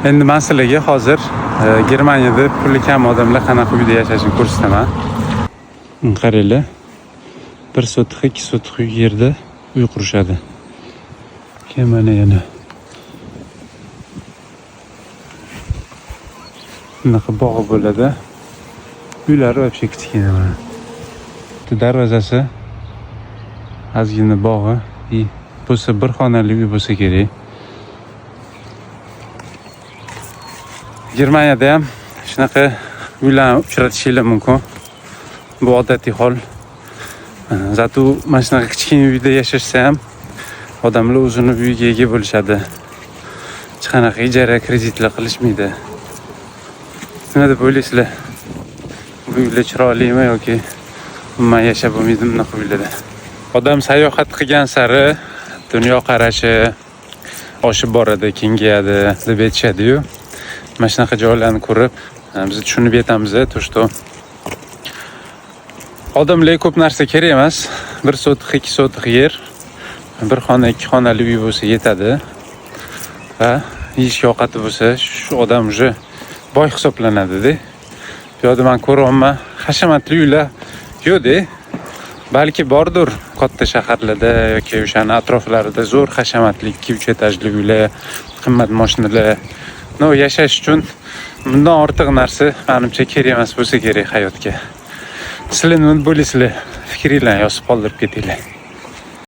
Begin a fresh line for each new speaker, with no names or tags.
Endi men sizlarga hozir Germaniyada puli kam odamlar qanaqa uyda yashashini ko'rsataman. Qaranglar. 1 sotix, 2 sotix yerda uy qurishadi. Keyin mana yana bunaqa bog'i bo'ladi. Uylari вообще kichkina mana. Darvozasi ozgina bog'i, bo'lsa bir xonali uy bo'lsa kerak. Germaniyada ham shunaqa uylarni uchratishingiz mumkin. Bu odatiy hol. Zato mana shunaqa kichkina uyda yashashsa ham odamlar o'zini uyiga ega bo'lishadi. Hech qanaqa ijara, kreditlar qilishmaydi. Nima deb o'ylaysizlar? Bu uylar chiroylimi yoki umuman yashab bo'lmaydimi bunaqa uylarda? Odam sayohat qilgan sari dunyo qarashi oshib boradi, kengayadi deb aytishadi-yu. Mana shunaqa joylarni ko'rib, biz tushunib yetamiz, to что odamlarga ko'p narsa kerak emas. 1 sotix, 2 sotix yer, bir xona, 2 xonali uy bo'lsa yetadi. Va yeyish ovqati bo'lsa, shu odam уже boy hisoblanadi-da. Bu yerda men ko'ryapman, hashamatli uylar yo'q-da. Balki bordir katta shaharlarda yoki o'shaning atroflarida zo'r hashamatli 2-3 etajli uylar, qimmat mashinalar. No, yashash uchun bundan ortiq narsa menimcha kerak emas bo'lsa kerak hayotga. Sizlar nima bo'laysizlar? Fikringlarni yozib qoldirib ketinglar.